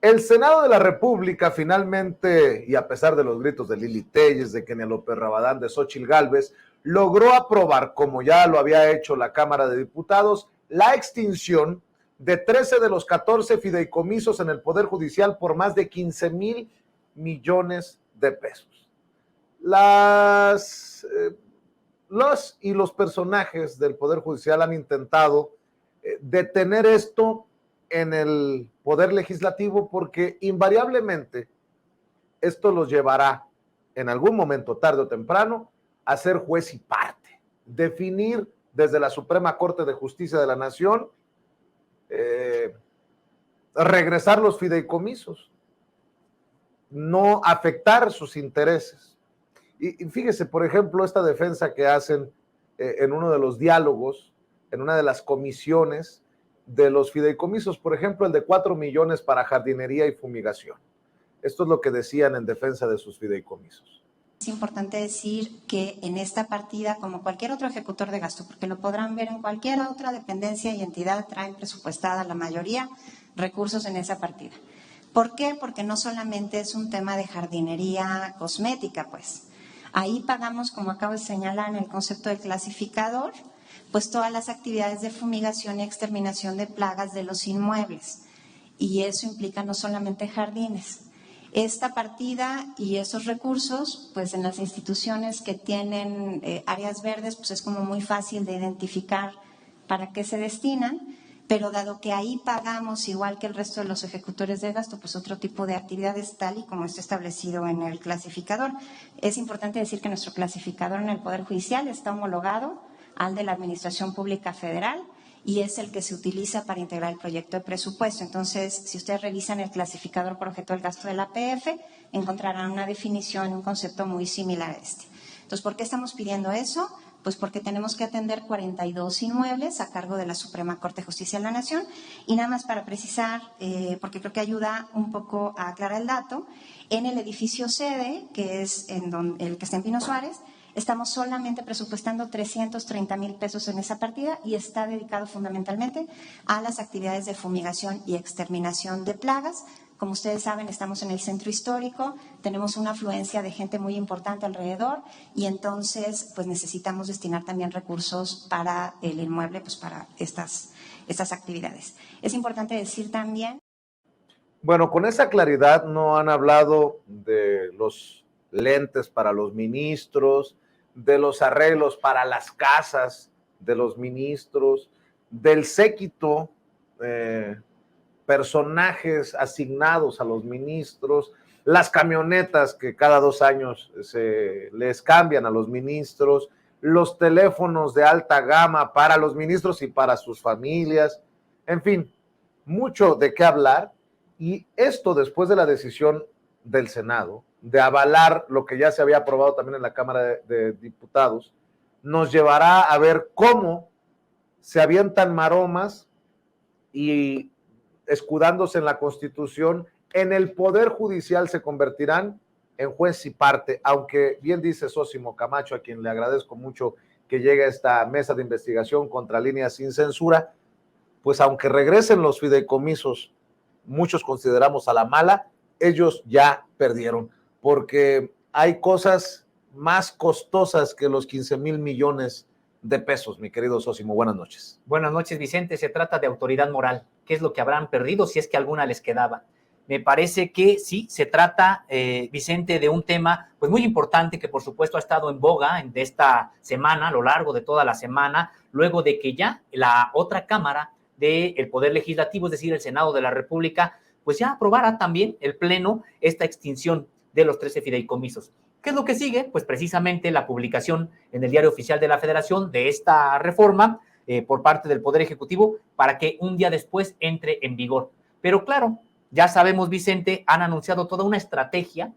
El Senado de la República finalmente, y a pesar de los gritos de Lili Téllez, de Kenia López Rabadán, de Xóchitl Gálvez, logró aprobar, como ya lo había hecho la Cámara de Diputados, la extinción de 13 de los 14 fideicomisos en el Poder Judicial por más de 15,000 millones de pesos. Los y los personajes del Poder Judicial han intentado detener esto en el Poder Legislativo porque invariablemente esto los llevará en algún momento, tarde o temprano, a ser juez y parte, definir desde la Suprema Corte de Justicia de la Nación, regresar los fideicomisos, no afectar sus intereses. Y fíjese, por ejemplo, esta defensa que hacen en uno de los diálogos, en una de las comisiones de los fideicomisos, por ejemplo, el de 4 millones para jardinería y fumigación. Esto es lo que decían en defensa de sus fideicomisos. Es importante decir que en esta partida, como cualquier otro ejecutor de gasto, porque lo podrán ver en cualquier otra dependencia y entidad, traen presupuestada la mayoría recursos en esa partida. ¿Por qué? Porque no solamente es un tema de jardinería cosmética, pues. Ahí pagamos, como acabo de señalar en el concepto del clasificador, pues todas las actividades de fumigación y exterminación de plagas de los inmuebles. Y eso implica no solamente jardines. Esta partida y esos recursos, pues en las instituciones que tienen áreas verdes, pues es como muy fácil de identificar para qué se destinan, pero dado que ahí pagamos, igual que el resto de los ejecutores de gasto, pues otro tipo de actividades tal y como está establecido en el clasificador. Es importante decir que nuestro clasificador en el Poder Judicial está homologado al de la Administración Pública Federal, y es el que se utiliza para integrar el proyecto de presupuesto. Entonces, si ustedes revisan el clasificador por objeto del gasto de la APF, encontrarán una definición, un concepto muy similar a este. Entonces, ¿por qué estamos pidiendo eso? Pues porque tenemos que atender 42 inmuebles a cargo de la Suprema Corte de Justicia de la Nación. Y nada más para precisar, porque creo que ayuda un poco a aclarar el dato, en el edificio sede, que es el que está en Pino Suárez, estamos solamente presupuestando 330,000 pesos en esa partida y está dedicado fundamentalmente a las actividades de fumigación y exterminación de plagas. Como ustedes saben, estamos en el centro histórico, tenemos una afluencia de gente muy importante alrededor y entonces pues necesitamos destinar también recursos para el inmueble, pues para estas actividades. Es importante decir también. Bueno, con esa claridad no han hablado de los lentes para los ministros, de los arreglos para las casas de los ministros, del séquito, personajes asignados a los ministros, las camionetas que cada 2 años se les cambian a los ministros, los teléfonos de alta gama para los ministros y para sus familias, en fin, mucho de qué hablar. Y esto después de la decisión del Senado de avalar lo que ya se había aprobado también en la Cámara de Diputados, nos llevará a ver cómo se avientan maromas y escudándose en la Constitución, en el Poder Judicial se convertirán en juez y parte, aunque bien dice Sósimo Camacho, a quien le agradezco mucho que llegue a esta mesa de investigación contra líneas sin censura, pues aunque regresen los fideicomisos, muchos consideramos a la mala, ellos ya perdieron, porque hay cosas más costosas que los 15,000 millones de pesos, mi querido Sósimo. Buenas noches. Buenas noches, Vicente. Se trata de autoridad moral. ¿Qué es lo que habrán perdido si es que alguna les quedaba? Me parece que sí, se trata, Vicente, de un tema pues muy importante que por supuesto ha estado en boga de esta semana, a lo largo de toda la semana, luego de que ya la otra Cámara del Poder Legislativo, es decir, el Senado de la República, pues ya aprobara también el Pleno esta extinción de los 13 fideicomisos. ¿Qué es lo que sigue? Pues precisamente la publicación en el Diario Oficial de la Federación de esta reforma por parte del Poder Ejecutivo para que un día después entre en vigor. Pero claro, ya sabemos, Vicente, han anunciado toda una estrategia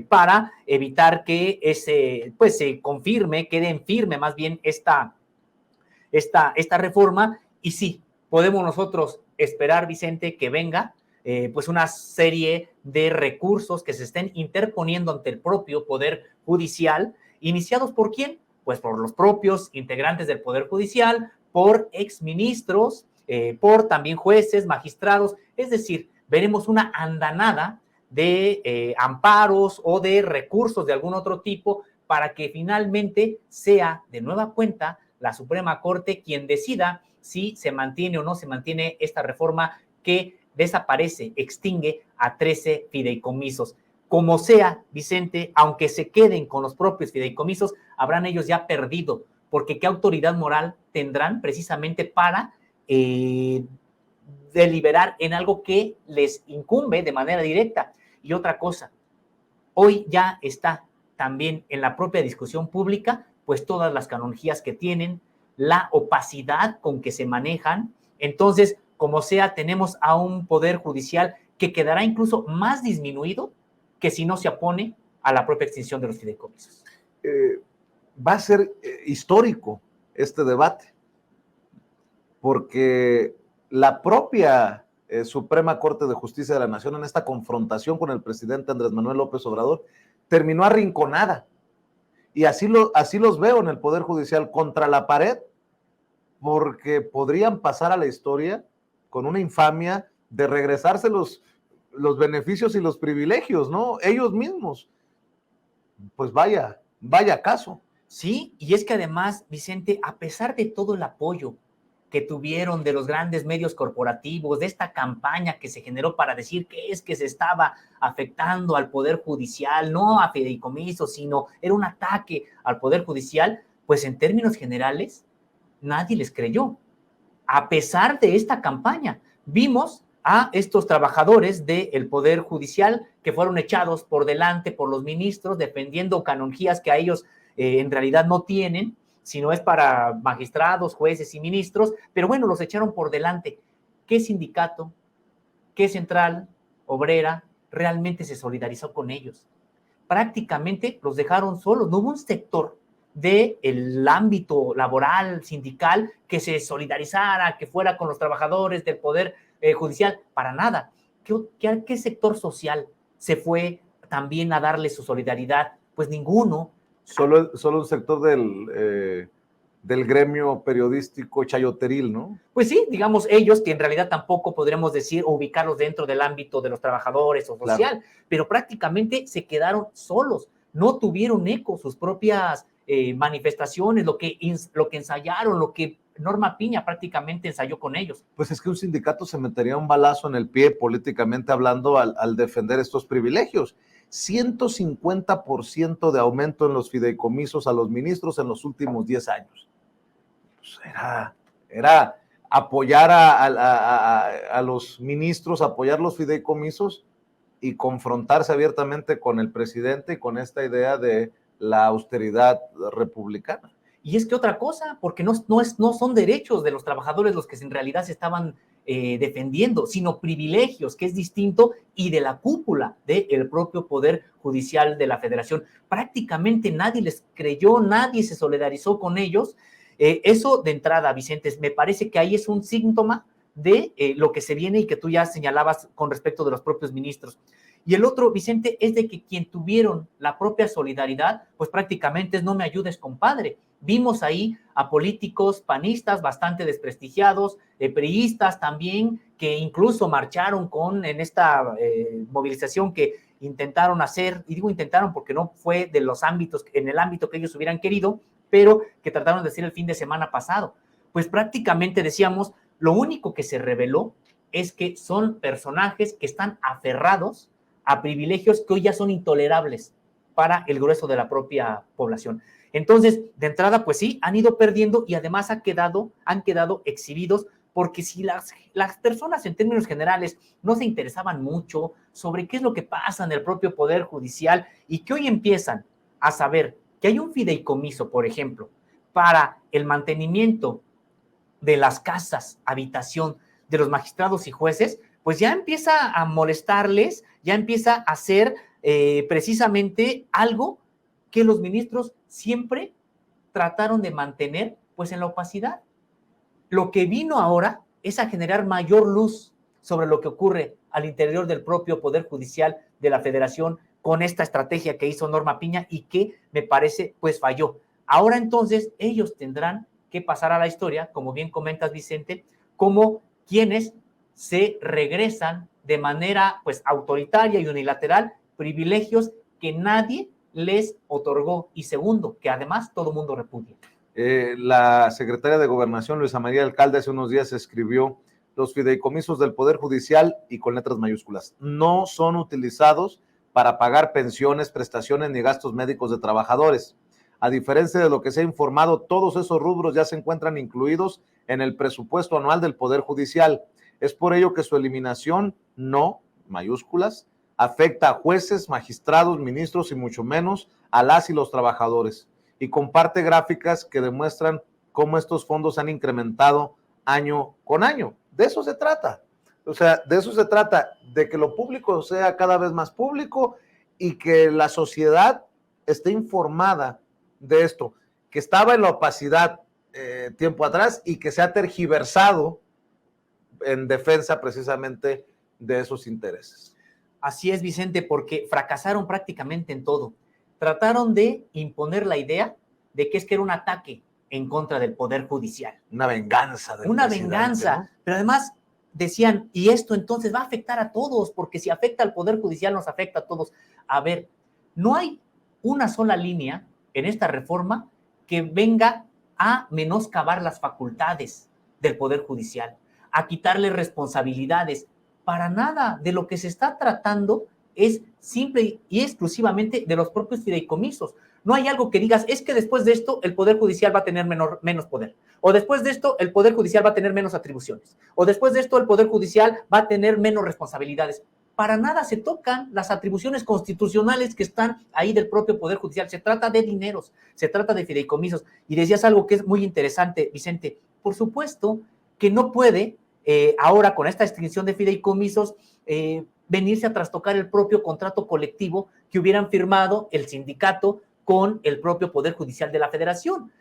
para evitar que se confirme, quede en firme más bien esta reforma. Y sí, podemos nosotros esperar, Vicente, que venga pues una serie de recursos que se estén interponiendo ante el propio Poder Judicial, iniciados ¿por quién? Pues por los propios integrantes del Poder Judicial, por exministros, por también jueces, magistrados, es decir, veremos una andanada de amparos o de recursos de algún otro tipo para que finalmente sea de nueva cuenta la Suprema Corte quien decida si se mantiene o no se mantiene esta reforma que desaparece, extingue a 13 fideicomisos. Como sea, Vicente, aunque se queden con los propios fideicomisos, habrán ellos ya perdido, porque ¿qué autoridad moral tendrán precisamente para deliberar en algo que les incumbe de manera directa? Y otra cosa, hoy ya está también en la propia discusión pública, pues todas las canonjías que tienen, la opacidad con que se manejan. Entonces, como sea, tenemos a un poder judicial que quedará incluso más disminuido que si no se opone a la propia extinción de los fideicomisos. Va a ser histórico este debate, porque la propia Suprema Corte de Justicia de la Nación, en esta confrontación con el presidente Andrés Manuel López Obrador, terminó arrinconada. Y así los veo en el Poder Judicial, contra la pared, porque podrían pasar a la historia con una infamia de regresarse los beneficios y los privilegios, ¿no? Ellos mismos. Pues vaya caso. Sí, y es que además, Vicente, a pesar de todo el apoyo que tuvieron de los grandes medios corporativos, de esta campaña que se generó para decir que es que se estaba afectando al Poder Judicial, no a fideicomisos, sino era un ataque al Poder Judicial, pues en términos generales, nadie les creyó. A pesar de esta campaña, vimos a estos trabajadores del Poder Judicial que fueron echados por delante por los ministros, defendiendo canonjías que a ellos en realidad no tienen, sino es para magistrados, jueces y ministros, pero bueno, los echaron por delante. ¿Qué sindicato, qué central obrera realmente se solidarizó con ellos? Prácticamente los dejaron solos, no hubo un sector del ámbito laboral, sindical, que se solidarizara, que fuera con los trabajadores del Poder Judicial, para nada. ¿Qué sector social se fue también a darle su solidaridad? Pues ninguno. Solo un sector del gremio periodístico chayoteril, ¿no? Pues sí, digamos ellos, que en realidad tampoco podríamos decir o ubicarlos dentro del ámbito de los trabajadores o social, claro, pero prácticamente se quedaron solos, no tuvieron eco sus propias manifestaciones, lo que ensayaron, lo que Norma Piña prácticamente ensayó con ellos. Pues es que un sindicato se metería un balazo en el pie políticamente hablando al defender estos privilegios. 150% de aumento en los fideicomisos a los ministros en los últimos 10 años. Pues era apoyar a los ministros, apoyar los fideicomisos y confrontarse abiertamente con el presidente y con esta idea de la austeridad republicana. Y es que otra cosa, porque no son derechos de los trabajadores los que en realidad se estaban defendiendo, sino privilegios, que es distinto, y de la cúpula del propio Poder Judicial de la Federación. Prácticamente nadie les creyó, nadie se solidarizó con ellos. Eso de entrada, Vicente, me parece que ahí es un síntoma de lo que se viene y que tú ya señalabas con respecto de los propios ministros. Y el otro, Vicente, es de que quien tuvieron la propia solidaridad, pues prácticamente es no me ayudes, compadre. Vimos ahí a políticos panistas bastante desprestigiados, priistas también, que incluso marcharon en esta movilización que intentaron hacer, y digo intentaron porque no fue de los ámbitos, en el ámbito que ellos hubieran querido, pero que trataron de hacer el fin de semana pasado. Pues prácticamente decíamos, lo único que se reveló es que son personajes que están aferrados a privilegios que hoy ya son intolerables para el grueso de la propia población. Entonces, de entrada, pues sí, han ido perdiendo y además han quedado exhibidos, porque si las personas en términos generales no se interesaban mucho sobre qué es lo que pasa en el propio Poder Judicial y que hoy empiezan a saber que hay un fideicomiso, por ejemplo, para el mantenimiento de las casas, habitación de los magistrados y jueces, pues ya empieza a molestarles, ya empieza a hacer precisamente algo que los ministros siempre trataron de mantener, pues en la opacidad. Lo que vino ahora es a generar mayor luz sobre lo que ocurre al interior del propio Poder Judicial de la Federación con esta estrategia que hizo Norma Piña y que me parece pues falló. Ahora entonces ellos tendrán que pasar a la historia, como bien comentas, Vicente, como quienes se regresan de manera pues autoritaria y unilateral privilegios que nadie les otorgó, y segundo, que además todo mundo repudia. La secretaria de Gobernación, Luisa María Alcalde, hace unos días escribió: los fideicomisos del Poder Judicial, y con letras mayúsculas, no son utilizados para pagar pensiones, prestaciones ni gastos médicos de trabajadores. A diferencia de lo que se ha informado, todos esos rubros ya se encuentran incluidos en el presupuesto anual del Poder Judicial. Es por ello que su eliminación, no, mayúsculas, afecta a jueces, magistrados, ministros y mucho menos a las y los trabajadores. Y comparte gráficas que demuestran cómo estos fondos han incrementado año con año. De eso se trata. O sea, de eso se trata, de que lo público sea cada vez más público y que la sociedad esté informada de esto, que estaba en la opacidad tiempo atrás y que se ha tergiversado en defensa precisamente de esos intereses. Así es, Vicente, porque fracasaron prácticamente en todo. Trataron de imponer la idea de que es que era un ataque en contra del Poder Judicial. Una venganza. Una venganza, ¿no? Pero además decían, y esto entonces va a afectar a todos, porque si afecta al Poder Judicial nos afecta a todos. A ver, no hay una sola línea en esta reforma que venga a menoscabar las facultades del Poder Judicial, a quitarle responsabilidades. Para nada. De lo que se está tratando es simple y exclusivamente de los propios fideicomisos. No hay algo que digas, es que después de esto el Poder Judicial va a tener menos poder, o después de esto el Poder Judicial va a tener menos atribuciones, o después de esto el Poder Judicial va a tener menos responsabilidades. Para nada se tocan las atribuciones constitucionales que están ahí del propio Poder Judicial. Se trata de dineros, se trata de fideicomisos. Y decías algo que es muy interesante, Vicente. Por supuesto que no puede ahora con esta extinción de fideicomisos venirse a trastocar el propio contrato colectivo que hubieran firmado el sindicato con el propio Poder Judicial de la Federación.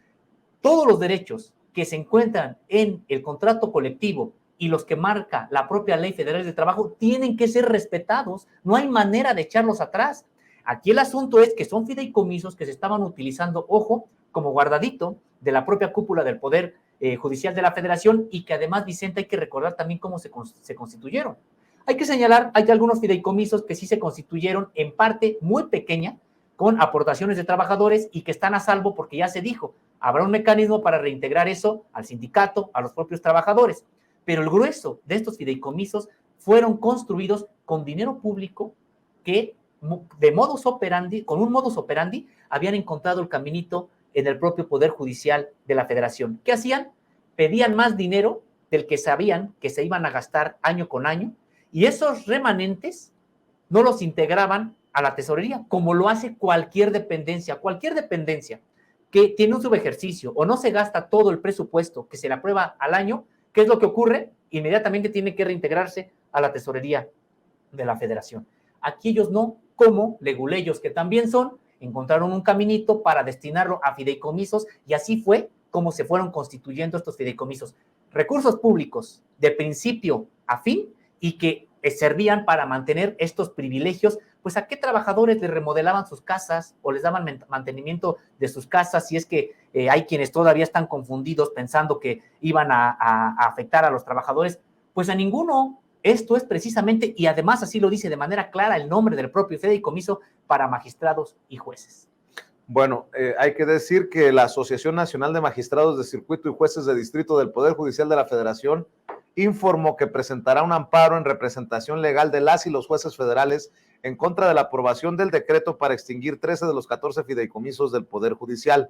Todos los derechos que se encuentran en el contrato colectivo y los que marca la propia Ley Federal de Trabajo tienen que ser respetados. No hay manera de echarlos atrás. Aquí el asunto es que son fideicomisos que se estaban utilizando, ojo, como guardadito de la propia cúpula del Poder Judicial de la Federación, y que además, Vicente, hay que recordar también cómo se constituyeron. Hay que señalar, hay algunos fideicomisos que sí se constituyeron en parte muy pequeña, con aportaciones de trabajadores, y que están a salvo porque ya se dijo, habrá un mecanismo para reintegrar eso al sindicato, a los propios trabajadores. Pero el grueso de estos fideicomisos fueron construidos con dinero público que de modus operandi, con un modus operandi, habían encontrado el caminito en el propio Poder Judicial de la Federación. ¿Qué hacían? Pedían más dinero del que sabían que se iban a gastar año con año, y esos remanentes no los integraban a la tesorería, como lo hace cualquier dependencia que tiene un subejercicio o no se gasta todo el presupuesto que se le aprueba al año. ¿Qué es lo que ocurre? Inmediatamente tiene que reintegrarse a la tesorería de la Federación. Aquí ellos no, como leguleyos que también son, encontraron un caminito para destinarlo a fideicomisos, y así fue como se fueron constituyendo estos fideicomisos. Recursos públicos de principio a fin, y que servían para mantener estos privilegios. Pues ¿a qué trabajadores les remodelaban sus casas o les daban mantenimiento de sus casas? Si es que hay quienes todavía están confundidos pensando que iban a afectar a los trabajadores, pues a ninguno. Esto es precisamente, y además así lo dice de manera clara el nombre del propio fideicomiso, para magistrados y jueces. Bueno, hay que decir que la Asociación Nacional de Magistrados de Circuito y Jueces de Distrito del Poder Judicial de la Federación informó que presentará un amparo en representación legal de las y los jueces federales en contra de la aprobación del decreto para extinguir 13 de los 14 fideicomisos del Poder Judicial.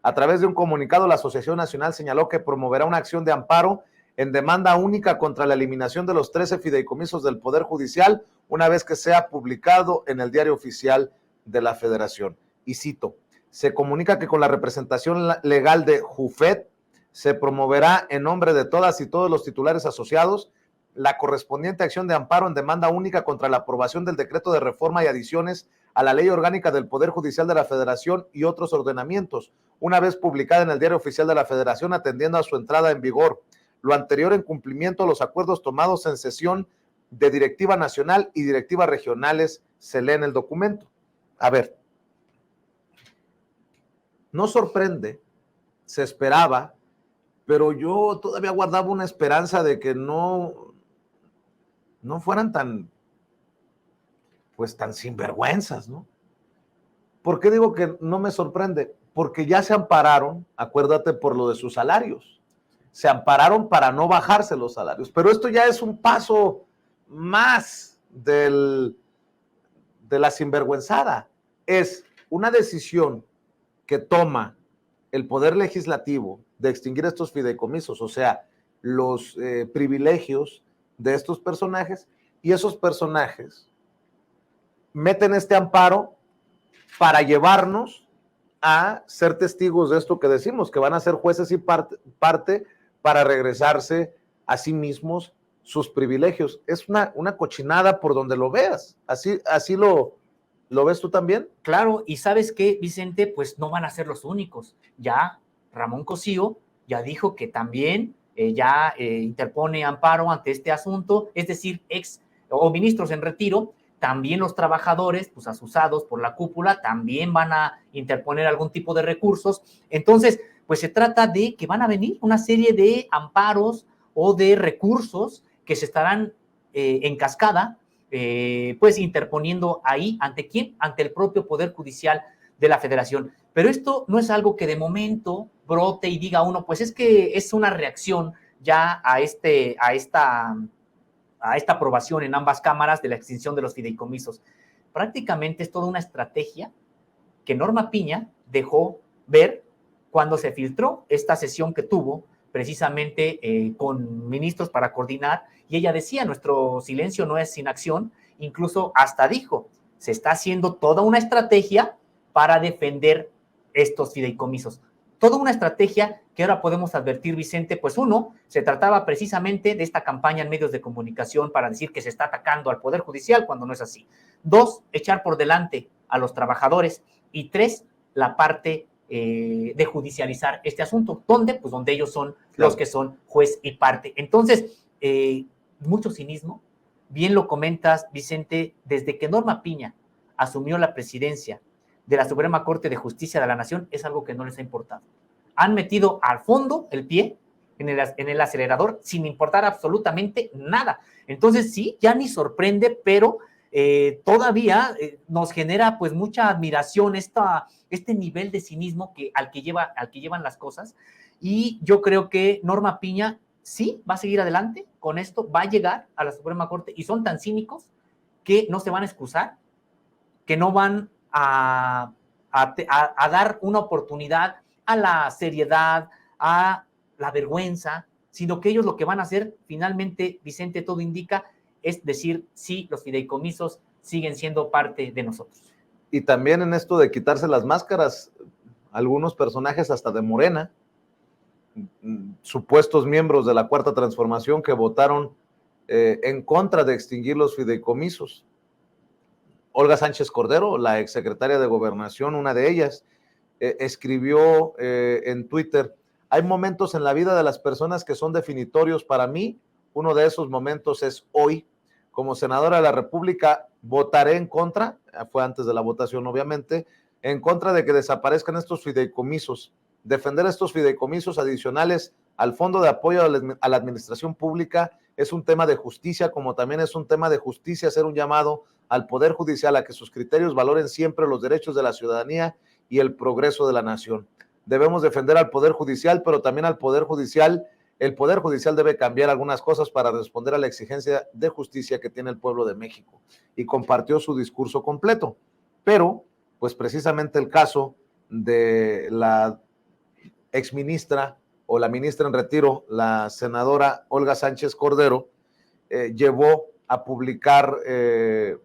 A través de un comunicado, la Asociación Nacional señaló que promoverá una acción de amparo en demanda única contra la eliminación de los 13 fideicomisos del Poder Judicial, una vez que sea publicado en el Diario Oficial de la Federación. Y cito: se comunica que con la representación legal de JUFET se promoverá en nombre de todas y todos los titulares asociados la correspondiente acción de amparo en demanda única contra la aprobación del decreto de reforma y adiciones a la Ley Orgánica del Poder Judicial de la Federación y otros ordenamientos, una vez publicada en el Diario Oficial de la Federación, atendiendo a su entrada en vigor. Lo anterior en cumplimiento a los acuerdos tomados en sesión de directiva nacional y directiva regionales, se lee en el documento. A ver, no sorprende, se esperaba, pero yo todavía guardaba una esperanza de que no no fueran tan, pues tan sinvergüenzas, ¿no? ¿Por qué digo que no me sorprende? Porque ya se ampararon, acuérdate, por lo de sus salarios. Se ampararon para no bajarse los salarios. Pero esto ya es un paso más de la sinvergüenzada. Es una decisión que toma el Poder Legislativo de extinguir estos fideicomisos, o sea, los privilegios de estos personajes, y esos personajes meten este amparo para llevarnos a ser testigos de esto que decimos, que van a ser jueces y parte para regresarse a sí mismos sus privilegios. Es una cochinada por donde lo veas. Así lo ves tú también. Claro, y ¿sabes qué, Vicente? Pues no van a ser los únicos. Ya Ramón Cosío ya dijo que también interpone amparo ante este asunto, es decir, ex o ministros en retiro. También los trabajadores, pues asusados por la cúpula, también van a interponer algún tipo de recursos. Entonces, pues se trata de que van a venir una serie de amparos o de recursos que se estarán en cascada, pues interponiendo ahí, ¿ante quién? Ante el propio Poder Judicial de la Federación. Pero esto no es algo que de momento brote y diga uno, pues es que es una reacción ya a esta aprobación en ambas cámaras de la extinción de los fideicomisos. Prácticamente es toda una estrategia que Norma Piña dejó ver cuando se filtró esta sesión que tuvo precisamente con ministros para coordinar, y ella decía, nuestro silencio no es inacción, incluso hasta dijo, se está haciendo toda una estrategia para defender estos fideicomisos. Toda una estrategia que ahora podemos advertir, Vicente, pues uno, se trataba precisamente de esta campaña en medios de comunicación para decir que se está atacando al Poder Judicial cuando no es así. Dos, echar por delante a los trabajadores. Y tres, la parte de judicializar este asunto. ¿Dónde? Pues donde ellos son los que son juez y parte. Entonces, mucho cinismo. Bien lo comentas, Vicente, desde que Norma Piña asumió la presidencia de la Suprema Corte de Justicia de la Nación, es algo que no les ha importado. Han metido al fondo el pie en el acelerador sin importar absolutamente nada. Entonces, sí, ya ni sorprende, pero todavía nos genera pues mucha admiración este nivel de cinismo al que llevan las cosas, y yo creo que Norma Piña sí va a seguir adelante con esto, va a llegar a la Suprema Corte, y son tan cínicos que no se van a excusar, que no van a dar una oportunidad a la seriedad, a la vergüenza, sino que ellos lo que van a hacer, finalmente, Vicente, todo indica, es decir, sí, los fideicomisos siguen siendo parte de nosotros. Y también en esto de quitarse las máscaras, algunos personajes hasta de Morena, supuestos miembros de la Cuarta Transformación que votaron en contra de extinguir los fideicomisos. Olga Sánchez Cordero, la exsecretaria de Gobernación, una de ellas, escribió en Twitter: hay momentos en la vida de las personas que son definitorios para mí. Uno de esos momentos es hoy. Como senadora de la República, votaré en contra, fue antes de la votación obviamente, en contra de que desaparezcan estos fideicomisos. Defender estos fideicomisos adicionales al Fondo de Apoyo a la Administración Pública es un tema de justicia, como también es un tema de justicia hacer un llamado al Poder Judicial a que sus criterios valoren siempre los derechos de la ciudadanía y el progreso de la nación. Debemos defender al Poder Judicial, pero también al Poder Judicial. El Poder Judicial debe cambiar algunas cosas para responder a la exigencia de justicia que tiene el pueblo de México. Y compartió su discurso completo. Pero, pues precisamente el caso de la exministra o la ministra en retiro, la senadora Olga Sánchez Cordero, llevó a publicar en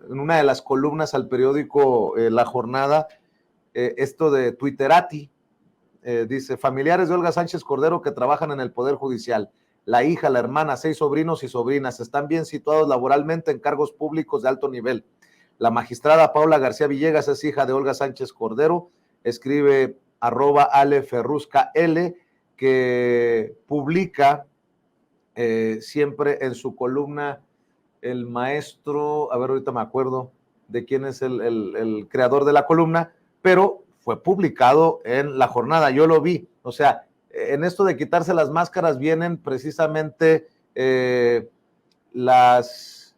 una de las columnas al periódico La Jornada, esto de Twitterati. Dice: familiares de Olga Sánchez Cordero que trabajan en el Poder Judicial, la hija, la hermana, 6 sobrinos y sobrinas están bien situados laboralmente en cargos públicos de alto nivel. La magistrada Paula García Villegas es hija de Olga Sánchez Cordero, escribe @aleferruscal, que publica siempre en su columna el maestro, a ver, ahorita me acuerdo de quién es el creador de la columna, pero fue publicado en La Jornada, yo lo vi. O sea, en esto de quitarse las máscaras vienen precisamente los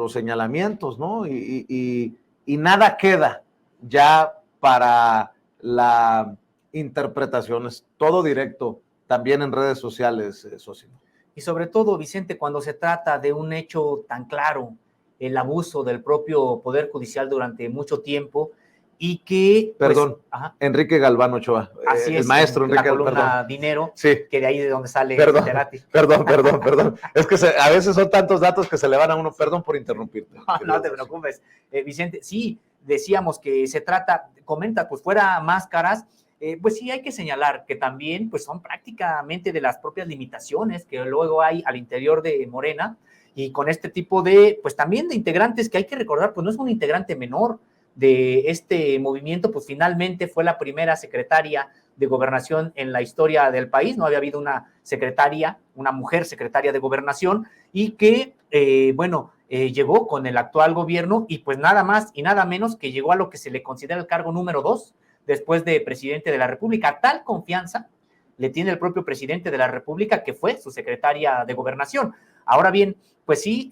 señalamientos, ¿no? Y nada queda ya para la interpretación, es todo directo, también en redes sociales, Socio. Y sobre todo, Vicente, cuando se trata de un hecho tan claro, el abuso del propio Poder Judicial durante mucho tiempo, y que... Perdón, Enrique Galván Ochoa, así el es, maestro en Enrique, la columna perdón. Dinero, sí. Que de ahí de donde sale Cerati. Perdón. Es que a veces son tantos datos que se le van a uno. Perdón por interrumpirte. No te preocupes, Vicente. Sí, decíamos que se trata, comenta, pues fuera máscaras, pues sí hay que señalar que también pues son prácticamente de las propias limitaciones que luego hay al interior de Morena, y con este tipo de, pues también de integrantes que hay que recordar, pues no es un integrante menor de este movimiento, pues finalmente fue la primera secretaria de gobernación en la historia del país, no había habido una secretaria, una mujer secretaria de gobernación, y que, llegó con el actual gobierno y pues nada más y nada menos que llegó a lo que se le considera el cargo número 2 después de presidente de la República. Tal confianza le tiene el propio presidente de la República, que fue su secretaria de gobernación. Ahora bien, pues sí,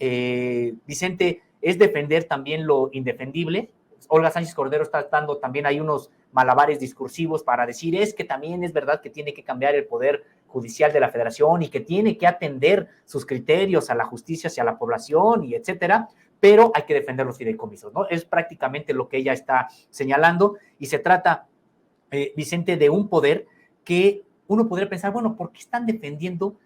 Vicente, es defender también lo indefendible. Olga Sánchez Cordero está dando también ahí unos malabares discursivos para decir, es que también es verdad que tiene que cambiar el poder judicial de la federación y que tiene que atender sus criterios a la justicia hacia la población y etcétera, pero hay que defender los fideicomisos, ¿no? Es prácticamente lo que ella está señalando, y se trata, Vicente, de un poder que uno podría pensar, bueno, ¿por qué están defendiendo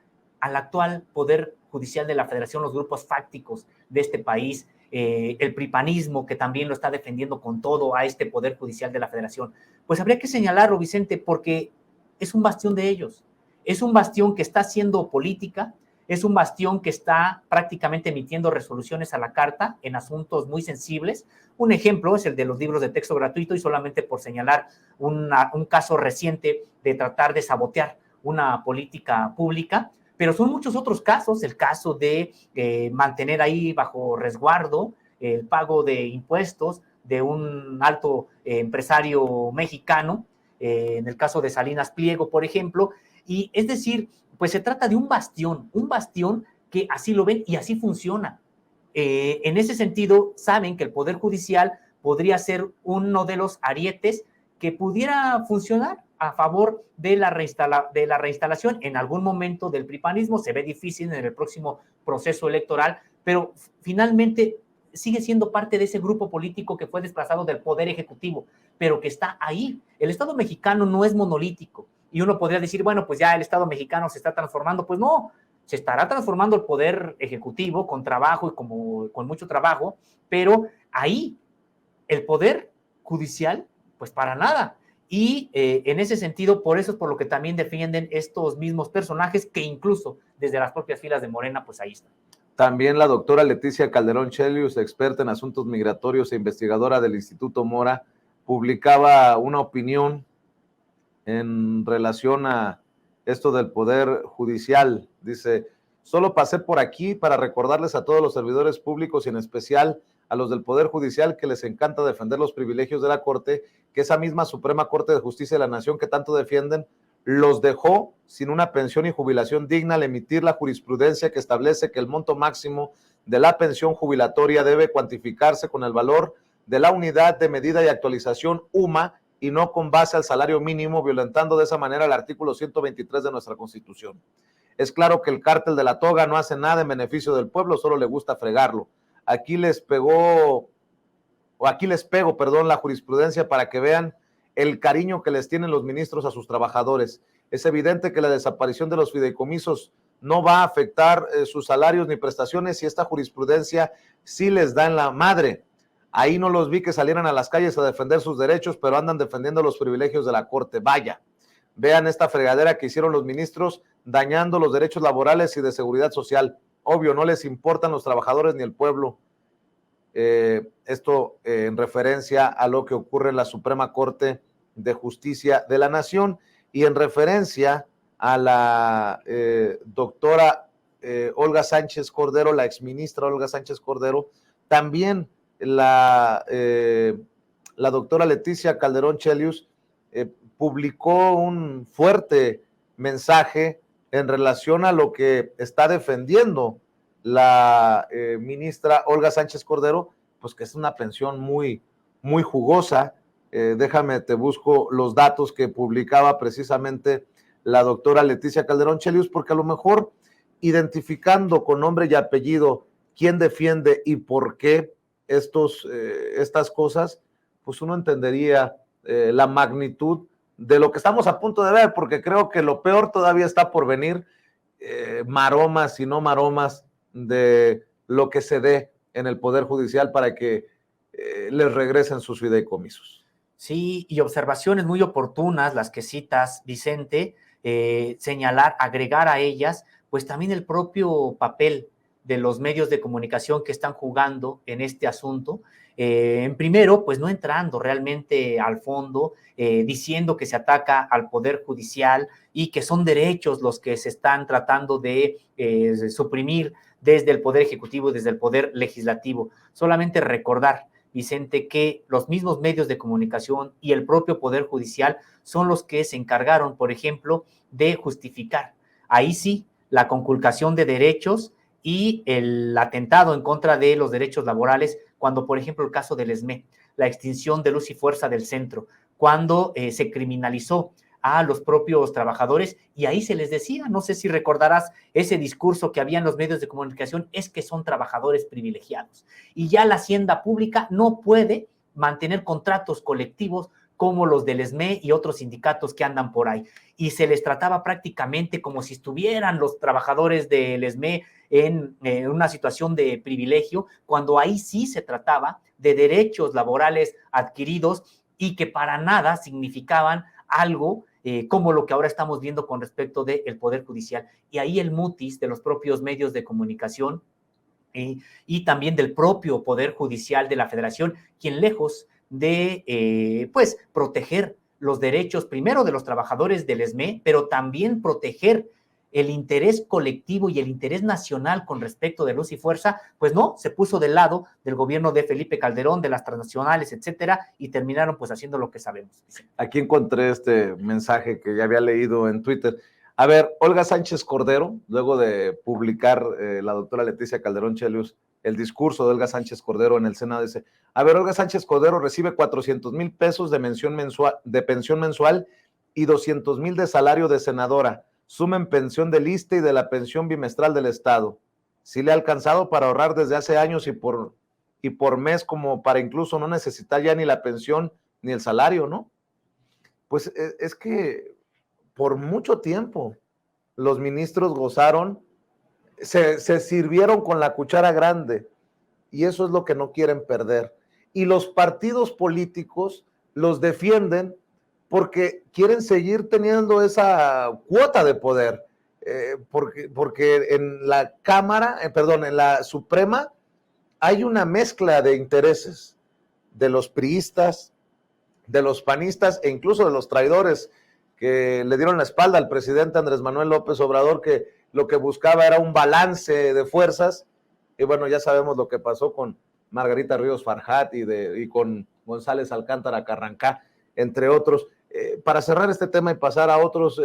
al actual poder judicial de la federación los grupos fácticos de este país? El pripanismo, que también lo está defendiendo con todo a este poder judicial de la federación. Pues habría que señalarlo, Vicente, porque es un bastión de ellos, es un bastión que está haciendo política, es un bastión que está prácticamente emitiendo resoluciones a la carta en asuntos muy sensibles. Un ejemplo es el de los libros de texto gratuito, y solamente por señalar un caso reciente de tratar de sabotear una política pública, pero son muchos otros casos, el caso de mantener ahí bajo resguardo el pago de impuestos de un alto empresario mexicano, en el caso de Salinas Pliego, por ejemplo, y es decir, pues se trata de un bastión que así lo ven y así funciona. En ese sentido, saben que el Poder Judicial podría ser uno de los arietes que pudiera funcionar a favor de la reinstalación en algún momento del pripanismo. Se ve difícil en el próximo proceso electoral, pero finalmente sigue siendo parte de ese grupo político que fue desplazado del poder ejecutivo, pero que está ahí. El Estado mexicano no es monolítico, y uno podría decir, bueno, pues ya el Estado mexicano se está transformando. Pues no, se estará transformando el poder ejecutivo con trabajo y con mucho trabajo, pero ahí el poder judicial, pues para nada. Y en ese sentido, por eso es por lo que también defienden estos mismos personajes, que incluso desde las propias filas de Morena, pues ahí están. También la doctora Leticia Calderón Chelius, experta en asuntos migratorios e investigadora del Instituto Mora, publicaba una opinión en relación a esto del Poder Judicial. Dice, solo pasé por aquí para recordarles a todos los servidores públicos y en especial a los del Poder Judicial que les encanta defender los privilegios de la Corte, que esa misma Suprema Corte de Justicia de la Nación que tanto defienden, los dejó sin una pensión y jubilación digna al emitir la jurisprudencia que establece que el monto máximo de la pensión jubilatoria debe cuantificarse con el valor de la unidad de medida y actualización UMA y no con base al salario mínimo, violentando de esa manera el artículo 123 de nuestra Constitución. Es claro que el cártel de la toga no hace nada en beneficio del pueblo, solo le gusta fregarlo. Aquí les pego, la jurisprudencia para que vean el cariño que les tienen los ministros a sus trabajadores. Es evidente que la desaparición de los fideicomisos no va a afectar sus salarios ni prestaciones, y esta jurisprudencia sí les da en la madre. Ahí no los vi que salieran a las calles a defender sus derechos, pero andan defendiendo los privilegios de la Corte. Vaya, vean esta fregadera que hicieron los ministros dañando los derechos laborales y de seguridad social. Obvio, no les importan los trabajadores ni el pueblo. Esto en referencia a lo que ocurre en la Suprema Corte de Justicia de la Nación, y en referencia a la doctora Olga Sánchez Cordero, la exministra Olga Sánchez Cordero. También la doctora Leticia Calderón Chelius publicó un fuerte mensaje en relación a lo que está defendiendo la ministra Olga Sánchez Cordero, pues que es una pensión muy, muy jugosa. Déjame, te busco los datos que publicaba precisamente la doctora Leticia Calderón Chelius, porque a lo mejor identificando con nombre y apellido quién defiende y por qué estas cosas, pues uno entendería la magnitud de lo que estamos a punto de ver, porque creo que lo peor todavía está por venir, maromas y no maromas de lo que se dé en el Poder Judicial para que les regresen sus fideicomisos. Sí, y observaciones muy oportunas, las que citas, Vicente, señalar, agregar a ellas, pues también el propio papel de los medios de comunicación que están jugando en este asunto. En primero, pues no entrando realmente al fondo, diciendo que se ataca al Poder Judicial y que son derechos los que se están tratando de suprimir desde el Poder Ejecutivo, desde el Poder Legislativo. Solamente recordar, Vicente, que los mismos medios de comunicación y el propio Poder Judicial son los que se encargaron, por ejemplo, de justificar, ahí sí, la conculcación de derechos y el atentado en contra de los derechos laborales, cuando, por ejemplo, el caso del ESME, la extinción de Luz y Fuerza del Centro, cuando se criminalizó a los propios trabajadores y ahí se les decía, no sé si recordarás ese discurso que había en los medios de comunicación, es que son trabajadores privilegiados y ya la hacienda pública no puede mantener contratos colectivos como los del ESME y otros sindicatos que andan por ahí. Y se les trataba prácticamente como si estuvieran los trabajadores del ESME en una situación de privilegio, cuando ahí sí se trataba de derechos laborales adquiridos y que para nada significaban algo como lo que ahora estamos viendo con respecto del Poder Judicial. Y ahí el mutis de los propios medios de comunicación y también del propio Poder Judicial de la Federación, quien lejos de pues proteger los derechos primero de los trabajadores del ESME, pero también proteger el interés colectivo y el interés nacional con respecto de Luz y Fuerza, pues no, se puso del lado del gobierno de Felipe Calderón, de las transnacionales, etcétera, y terminaron pues haciendo lo que sabemos. Aquí encontré este mensaje que ya había leído en Twitter. A ver, Olga Sánchez Cordero, luego de publicar la doctora Leticia Calderón Chelius el discurso de Olga Sánchez Cordero en el Senado, dice, a ver, Olga Sánchez Cordero recibe 400,000 pesos de pensión mensual y 200,000 de salario de senadora, sumen pensión del ISSSTE y de la pensión bimestral del Estado. Sí le ha alcanzado para ahorrar desde hace años y por mes como para incluso no necesitar ya ni la pensión ni el salario, ¿no? Pues es que por mucho tiempo los ministros gozaron, se sirvieron con la cuchara grande y eso es lo que no quieren perder. Y los partidos políticos los defienden porque quieren seguir teniendo esa cuota de poder, porque en la Cámara, en la Suprema hay una mezcla de intereses de los priistas, de los panistas e incluso de los traidores que le dieron la espalda al presidente Andrés Manuel López Obrador, que lo que buscaba era un balance de fuerzas, y bueno, ya sabemos lo que pasó con Margarita Ríos Farjat y con González Alcántara Carrancá, entre otros. Para cerrar este tema y pasar a otros,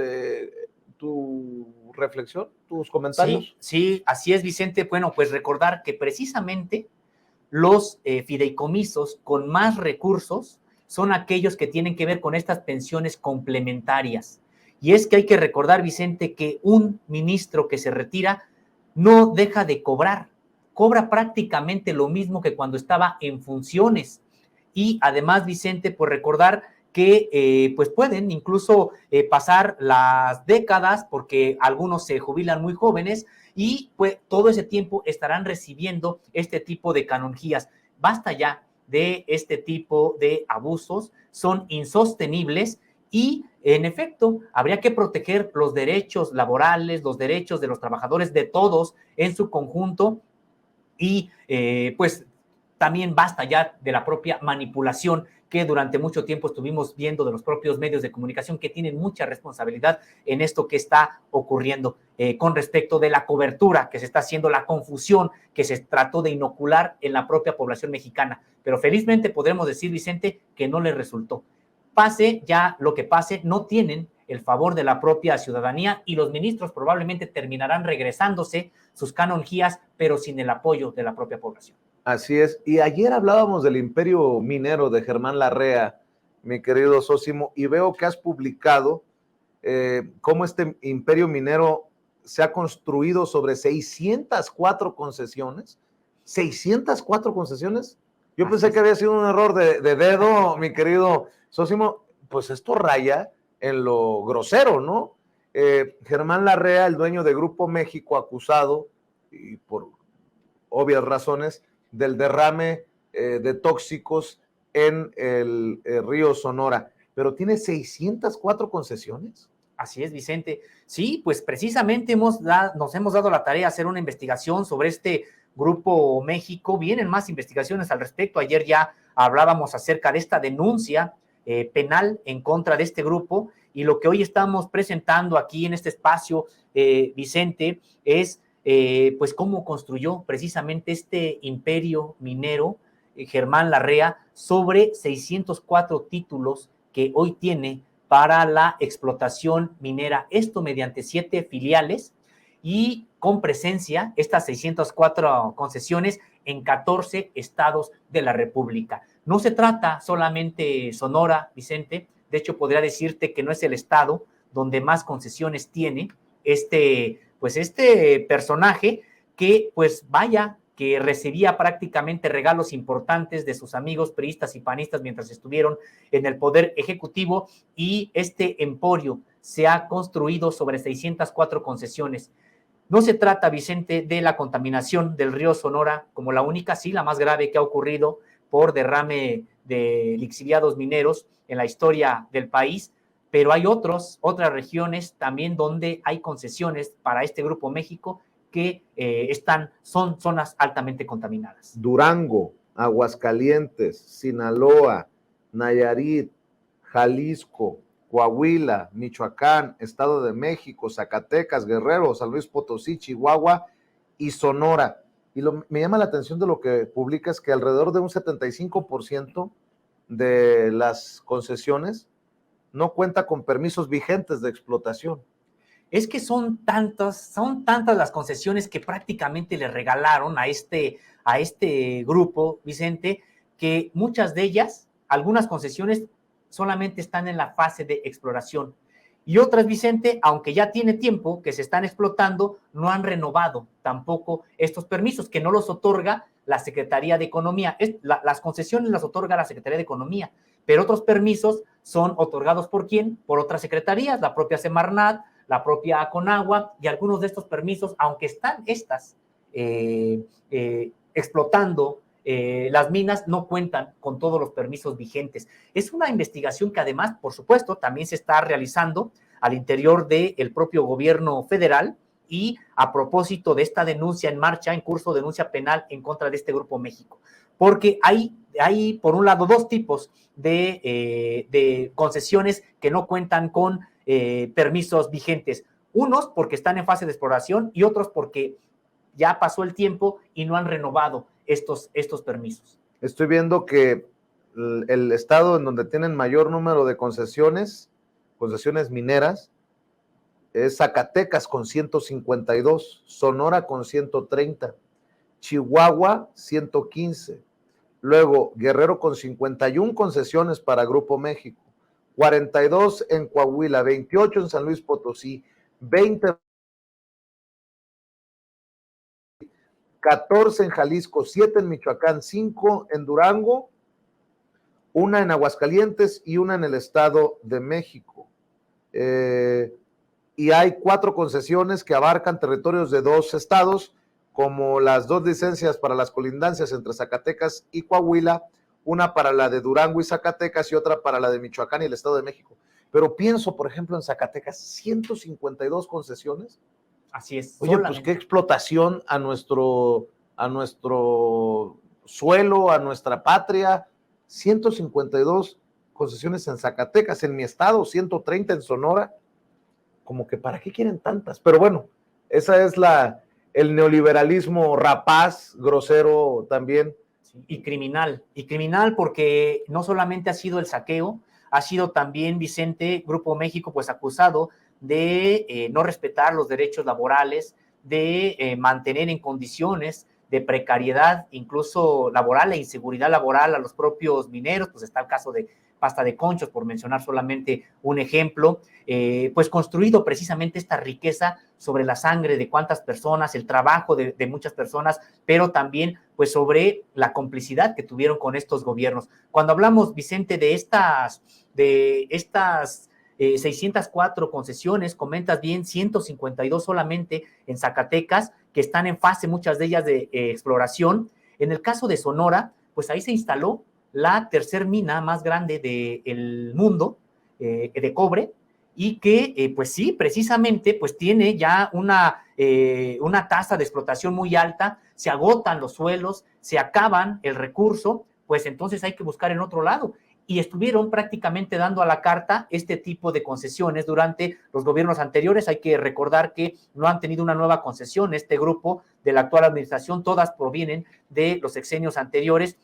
tu reflexión, tus comentarios. Sí, así es, Vicente. Bueno, pues recordar que precisamente los fideicomisos con más recursos son aquellos que tienen que ver con estas pensiones complementarias. Y es que hay que recordar, Vicente, que un ministro que se retira no deja de cobrar, cobra prácticamente lo mismo que cuando estaba en funciones. Y además, Vicente, pues recordar que pues pueden incluso pasar las décadas, porque algunos se jubilan muy jóvenes, y pues todo ese tiempo estarán recibiendo este tipo de canonjías. Basta ya de este tipo de abusos, son insostenibles y, en efecto, habría que proteger los derechos laborales, los derechos de los trabajadores, de todos en su conjunto y, pues, también basta ya de la propia manipulación que durante mucho tiempo estuvimos viendo de los propios medios de comunicación, que tienen mucha responsabilidad en esto que está ocurriendo con respecto de la cobertura que se está haciendo, la confusión que se trató de inocular en la propia población mexicana. Pero felizmente podremos decir, Vicente, que no les resultó. Pase ya lo que pase, no tienen el favor de la propia ciudadanía y los ministros probablemente terminarán regresándose sus canonjías, pero sin el apoyo de la propia población. Así es. Y ayer hablábamos del imperio minero de Germán Larrea, mi querido Sósimo, y veo que has publicado cómo este imperio minero se ha construido sobre 604 concesiones. 604 concesiones. Yo pensé que había sido un error de dedo, mi querido Sósimo. Pues esto raya en lo grosero, ¿no? Germán Larrea, el dueño de Grupo México, acusado, y por obvias razones, del derrame de tóxicos en el río Sonora. Pero tiene 604 concesiones. Así es, Vicente. Sí, pues precisamente nos hemos dado la tarea de hacer una investigación sobre este Grupo México. Vienen más investigaciones al respecto. Ayer ya hablábamos acerca de esta denuncia penal en contra de este grupo, y lo que hoy estamos presentando aquí en este espacio, Vicente, es pues cómo construyó precisamente este imperio minero, Germán Larrea, sobre 604 títulos que hoy tiene para la explotación minera, esto mediante 7 filiales y con presencia, estas 604 concesiones en 14 estados de la República. No se trata solamente Sonora, Vicente, de hecho podría decirte que no es el estado donde más concesiones tiene este personaje que, pues vaya, que recibía prácticamente regalos importantes de sus amigos priistas y panistas mientras estuvieron en el poder ejecutivo, y este emporio se ha construido sobre 604 concesiones. No se trata, Vicente, de la contaminación del río Sonora como la única, sí, la más grave que ha ocurrido por derrame de lixiviados mineros en la historia del país, pero hay otras regiones también donde hay concesiones para este Grupo México que son zonas altamente contaminadas. Durango, Aguascalientes, Sinaloa, Nayarit, Jalisco, Coahuila, Michoacán, Estado de México, Zacatecas, Guerrero, San Luis Potosí, Chihuahua y Sonora. Y me llama la atención de lo que publicas, que alrededor de un 75% de las concesiones no cuenta con permisos vigentes de explotación. Es que son tantas las concesiones que prácticamente le regalaron a este grupo, Vicente, que muchas de ellas, algunas concesiones solamente están en la fase de exploración, y otras, Vicente, aunque ya tiene tiempo que se están explotando, no han renovado tampoco estos permisos, que no los otorga la Secretaría de Economía. Las concesiones las otorga la Secretaría de Economía, pero otros permisos son otorgados ¿por quién? Por otras secretarías, la propia Semarnat, la propia Conagua, y algunos de estos permisos, aunque están explotando las minas, no cuentan con todos los permisos vigentes. Es una investigación que además, por supuesto, también se está realizando al interior del propio gobierno federal, y a propósito de esta denuncia en marcha, en curso, denuncia penal en contra de este Grupo México, porque hay por un lado dos tipos de concesiones que no cuentan con permisos vigentes, unos porque están en fase de exploración y otros porque ya pasó el tiempo y no han renovado estos permisos. Estoy viendo que el estado en donde tienen mayor número de concesiones mineras, es Zacatecas con 152, Sonora con 130, Chihuahua 115, luego Guerrero con 51 concesiones para Grupo México, 42 en Coahuila, 28 en San Luis Potosí, 20 14 en Jalisco, 7 en Michoacán, 5 en Durango, 1 en Aguascalientes y 1 en el Estado de México. Y hay 4 concesiones que abarcan territorios de 2 estados, como las 2 licencias para las colindancias entre Zacatecas y Coahuila, una para la de Durango y Zacatecas y otra para la de Michoacán y el Estado de México. Pero pienso, por ejemplo, en Zacatecas, 152 concesiones. Así es. Oye, pues qué explotación a nuestro suelo, a nuestra patria. 152 concesiones en Zacatecas, en mi estado, 130 en Sonora. Como que ¿para qué quieren tantas? Pero bueno, esa es el neoliberalismo rapaz, grosero también. Y criminal porque no solamente ha sido el saqueo, ha sido también, Vicente, Grupo México, pues acusado de no respetar los derechos laborales, de mantener en condiciones de precariedad, incluso laboral e inseguridad laboral a los propios mineros. Pues está el caso de Pasta de Conchos, por mencionar solamente un ejemplo, pues construido precisamente esta riqueza sobre la sangre de cuántas personas, el trabajo de muchas personas, pero también pues sobre la complicidad que tuvieron con estos gobiernos. Cuando hablamos, Vicente, de estas 604 concesiones, comentas bien, 152 solamente en Zacatecas, que están en fase, muchas de ellas de exploración. En el caso de Sonora, pues ahí se instaló la tercer mina más grande del mundo de cobre, y que pues sí, precisamente pues tiene ya una tasa de explotación muy alta, se agotan los suelos, se acaban el recurso, pues entonces hay que buscar en otro lado. Y estuvieron prácticamente dando a la carta este tipo de concesiones durante los gobiernos anteriores. Hay que recordar que no han tenido una nueva concesión este grupo de la actual administración, todas provienen de los sexenios anteriores.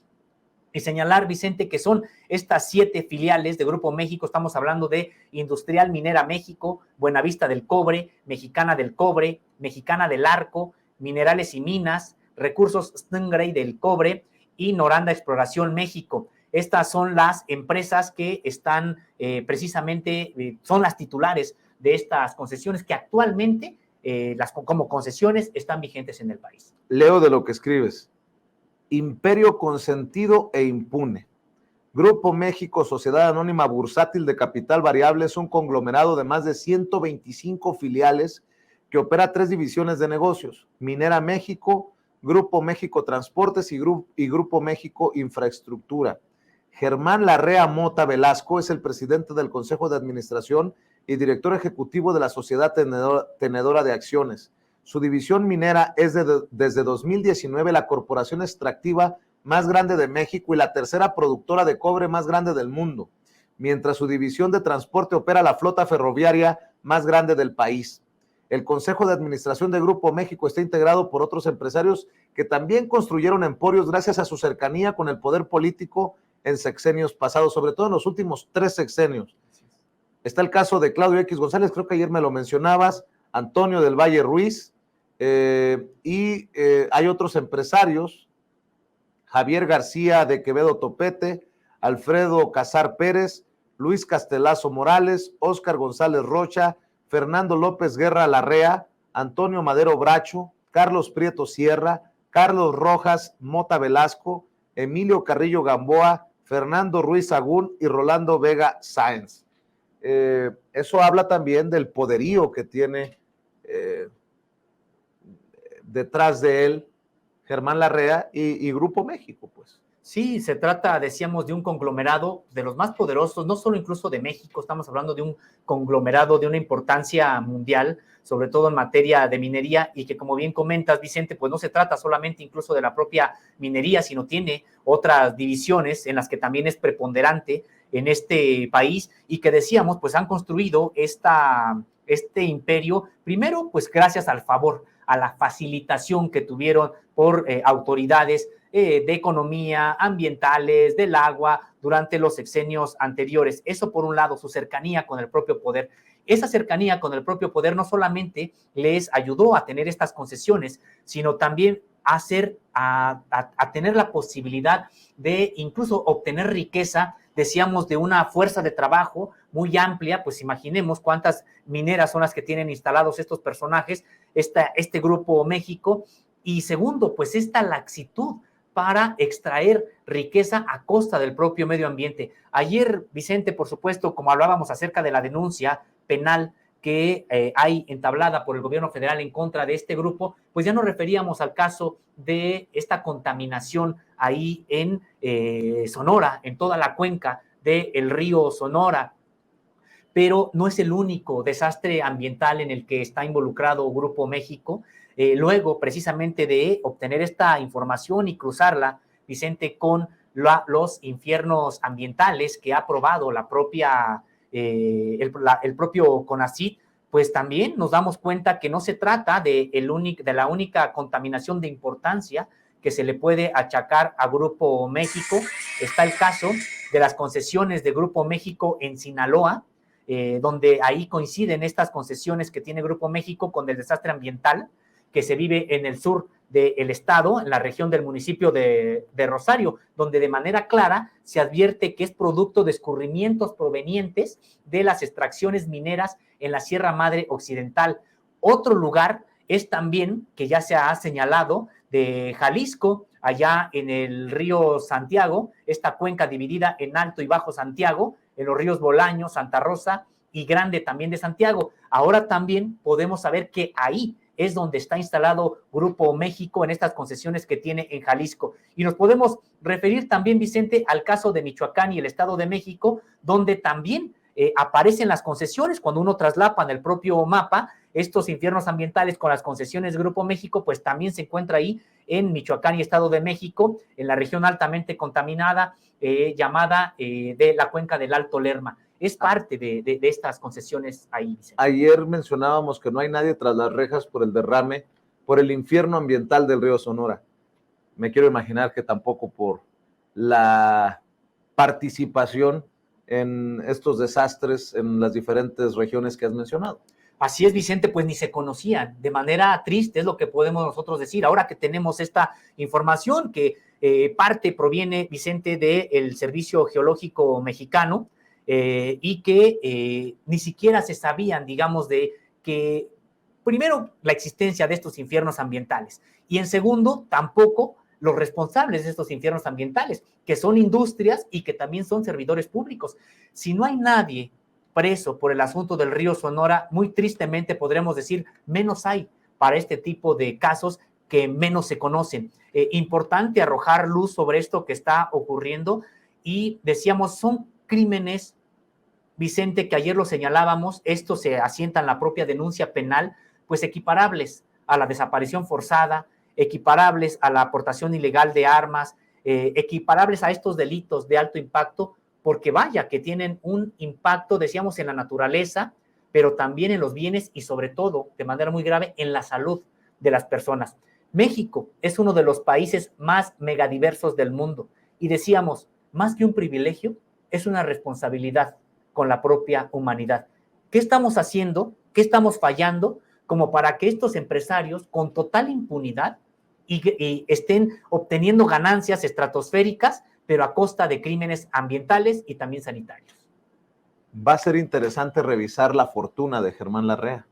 Y señalar, Vicente, que son estas 7 filiales de Grupo México. Estamos hablando de Industrial Minera México, Buenavista del Cobre, Mexicana del Cobre, Mexicana del Arco, Minerales y Minas, Recursos Stingray del Cobre y Noranda Exploración México. Estas son las empresas que están precisamente, son las titulares de estas concesiones que actualmente, como concesiones, están vigentes en el país. Leo de lo que escribes. Imperio consentido e impune. Grupo México, sociedad anónima bursátil de capital variable, es un conglomerado de más de 125 filiales que opera 3 divisiones de negocios: Minera México, Grupo México Transportes y Grupo México Infraestructura. Germán Larrea Mota Velasco es el presidente del Consejo de Administración y director ejecutivo de la Sociedad Tenedora de Acciones. Su división minera es desde 2019 la corporación extractiva más grande de México y la tercera productora de cobre más grande del mundo, mientras su división de transporte opera la flota ferroviaria más grande del país. El Consejo de Administración de Grupo México está integrado por otros empresarios que también construyeron emporios gracias a su cercanía con el poder político en sexenios pasados, sobre todo en los últimos 3 sexenios. Está el caso de Claudio X González, creo que ayer me lo mencionabas, Antonio del Valle Ruiz, hay otros empresarios, Javier García de Quevedo Topete, Alfredo Casar Pérez, Luis Castelazo Morales, Óscar González Rocha, Fernando López Guerra Larrea, Antonio Madero Bracho, Carlos Prieto Sierra, Carlos Rojas Mota Velasco, Emilio Carrillo Gamboa, Fernando Ruiz Agún y Rolando Vega Sáenz. Eso habla también del poderío que tiene detrás de él Germán Larrea y Grupo México, pues. Sí, se trata, decíamos, de un conglomerado de los más poderosos, no solo incluso de México, estamos hablando de un conglomerado de una importancia mundial, sobre todo en materia de minería, y que, como bien comentas, Vicente, pues no se trata solamente incluso de la propia minería, sino tiene otras divisiones en las que también es preponderante en este país, y que decíamos, pues han construido este imperio, primero, pues gracias al favor, a la facilitación que tuvieron por autoridades de economía, ambientales, del agua, durante los sexenios anteriores. Eso por un lado, su cercanía con el propio poder. Esa cercanía con el propio poder no solamente les ayudó a tener estas concesiones, sino también a tener la posibilidad de incluso obtener riqueza, decíamos, de una fuerza de trabajo muy amplia. Pues imaginemos cuántas mineras son las que tienen instalados estos personajes, este Grupo México. Y segundo, pues esta laxitud para extraer riqueza a costa del propio medio ambiente. Ayer, Vicente, por supuesto, como hablábamos acerca de la denuncia penal que hay entablada por el gobierno federal en contra de este grupo, pues ya nos referíamos al caso de esta contaminación ahí en Sonora, en toda la cuenca del río Sonora. Pero no es el único desastre ambiental en el que está involucrado Grupo México. Luego, precisamente de obtener esta información y cruzarla, Vicente, con los infiernos ambientales que ha aprobado el propio CONACYT, pues también nos damos cuenta que no se trata de la única contaminación de importancia que se le puede achacar a Grupo México. Está el caso de las concesiones de Grupo México en Sinaloa, donde ahí coinciden estas concesiones que tiene Grupo México con el desastre ambiental que se vive en el sur del estado, en la región del municipio de Rosario, donde de manera clara se advierte que es producto de escurrimientos provenientes de las extracciones mineras en la Sierra Madre Occidental. Otro lugar es también, que ya se ha señalado, de Jalisco, allá en el río Santiago, esta cuenca dividida en Alto y Bajo Santiago, en los ríos Bolaño, Santa Rosa y Grande también de Santiago. Ahora también podemos saber que ahí es donde está instalado Grupo México en estas concesiones que tiene en Jalisco. Y nos podemos referir también, Vicente, al caso de Michoacán y el Estado de México, donde también aparecen las concesiones. Cuando uno traslapa en el propio mapa estos infiernos ambientales con las concesiones de Grupo México, pues también se encuentra ahí en Michoacán y Estado de México, en la región altamente contaminada llamada de la cuenca del Alto Lerma. Es parte de estas concesiones ahí, Vicente. Ayer mencionábamos que no hay nadie tras las rejas por el derrame, por el infierno ambiental del río Sonora. Me quiero imaginar que tampoco por la participación en estos desastres en las diferentes regiones que has mencionado. Así es, Vicente, pues ni se conocían. De manera triste es lo que podemos nosotros decir. Ahora que tenemos esta información que parte proviene, Vicente, del Servicio Geológico Mexicano y que ni siquiera se sabían, digamos, de que, primero, la existencia de estos infiernos ambientales y en segundo, tampoco los responsables de estos infiernos ambientales, que son industrias y que también son servidores públicos. Si no hay nadie preso por el asunto del río Sonora, muy tristemente podremos decir, menos hay para este tipo de casos que menos se conocen. Importante arrojar luz sobre esto que está ocurriendo y decíamos, son crímenes, Vicente, que ayer lo señalábamos, esto se asienta en la propia denuncia penal, pues equiparables a la desaparición forzada, equiparables a la aportación ilegal de armas, equiparables a estos delitos de alto impacto, porque vaya que tienen un impacto, decíamos, en la naturaleza, pero también en los bienes y sobre todo, de manera muy grave, en la salud de las personas. México es uno de los países más megadiversos del mundo y decíamos, más que un privilegio, es una responsabilidad con la propia humanidad. ¿Qué estamos haciendo? ¿Qué estamos fallando? Como para que estos empresarios, con total impunidad, y estén obteniendo ganancias estratosféricas, pero a costa de crímenes ambientales y también sanitarios. Va a ser interesante revisar la fortuna de Germán Larrea,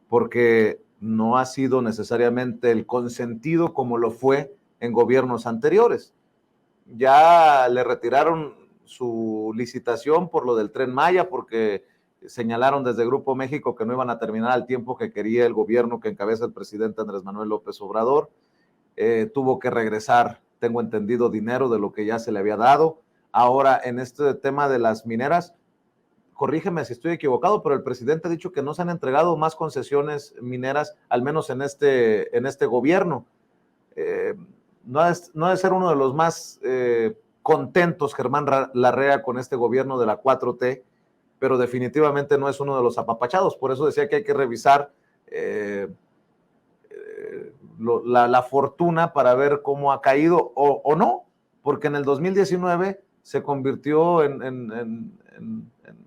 porque no ha sido necesariamente el consentido como lo fue en gobiernos anteriores. Ya le retiraron su licitación por lo del Tren Maya, porque señalaron desde Grupo México que no iban a terminar al tiempo que quería el gobierno que encabeza el presidente Andrés Manuel López Obrador. Tuvo que regresar, tengo entendido, dinero de lo que ya se le había dado. Ahora, en este tema de las mineras, corrígeme si estoy equivocado, pero el presidente ha dicho que no se han entregado más concesiones mineras, al menos en este gobierno. No ha de ser uno de los más contentos Germán Larrea con este gobierno de la 4T, pero definitivamente no es uno de los apapachados. Por eso decía que hay que revisar la fortuna para ver cómo ha caído o no, porque en el 2019 se convirtió en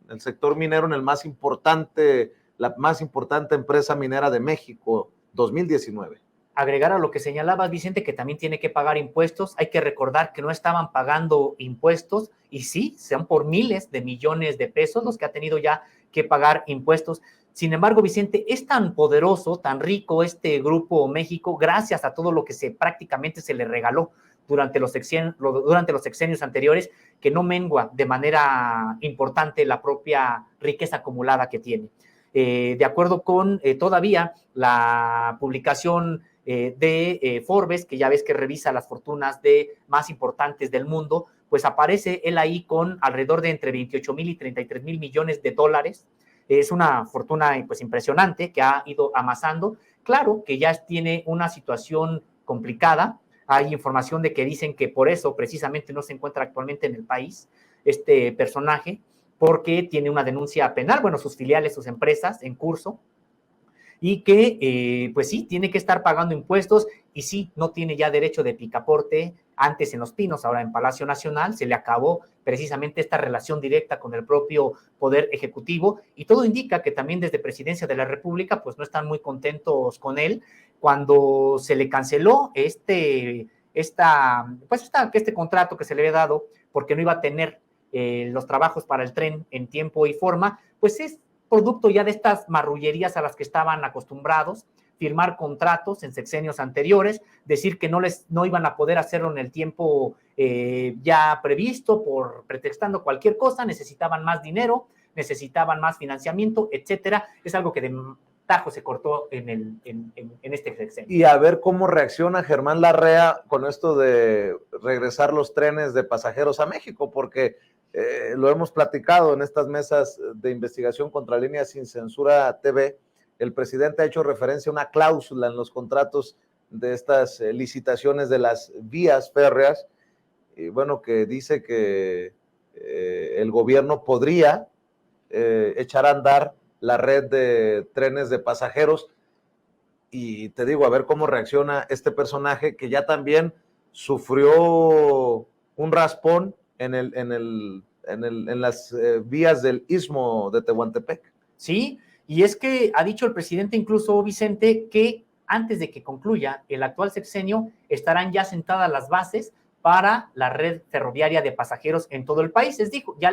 el sector minero en el más importante, la más importante empresa minera de México, 2019. Agregar a lo que señalabas, Vicente, que también tiene que pagar impuestos. Hay que recordar que no estaban pagando impuestos y sí, sean por miles de millones de pesos los que ha tenido ya que pagar impuestos. Sin embargo, Vicente, es tan poderoso, tan rico este Grupo México, gracias a todo lo que prácticamente se le regaló durante los sexenios anteriores, que no mengua de manera importante la propia riqueza acumulada que tiene. De acuerdo con todavía la publicación de Forbes, que ya ves que revisa las fortunas más importantes del mundo, pues aparece él ahí con alrededor de entre 28,000 y 33,000 millones de dólares. Es una fortuna pues impresionante que ha ido amasando. Claro que ya tiene una situación complicada. Hay información de que dicen que por eso precisamente no se encuentra actualmente en el país este personaje, porque tiene una denuncia penal, bueno, sus filiales, sus empresas en curso. y que, pues sí, tiene que estar pagando impuestos y sí, no tiene ya derecho de picaporte, antes en Los Pinos, ahora en Palacio Nacional, se le acabó precisamente esta relación directa con el propio Poder Ejecutivo y todo indica que también desde Presidencia de la República, pues no están muy contentos con él. Cuando se le canceló este contrato que se le había dado porque no iba a tener los trabajos para el tren en tiempo y forma, pues es producto ya de estas marrullerías a las que estaban acostumbrados, firmar contratos en sexenios anteriores, decir que no iban a poder hacerlo en el tiempo ya previsto, pretextando cualquier cosa, necesitaban más dinero, necesitaban más financiamiento, etcétera. Es algo que de tajo se cortó en este sexenio. Y a ver cómo reacciona Germán Larrea con esto de regresar los trenes de pasajeros a México, porque lo hemos platicado en estas mesas de investigación contra Líneas Sin Censura TV. El presidente ha hecho referencia a una cláusula en los contratos de estas licitaciones de las vías férreas, y bueno, que dice que el gobierno podría echar a andar la red de trenes de pasajeros. Y te digo, a ver cómo reacciona este personaje que ya también sufrió un raspón en las vías del Istmo de Tehuantepec. Sí, y es que ha dicho el presidente incluso, Vicente, que antes de que concluya el actual sexenio estarán ya sentadas las bases para la red ferroviaria de pasajeros en todo el país. Les dijo, ya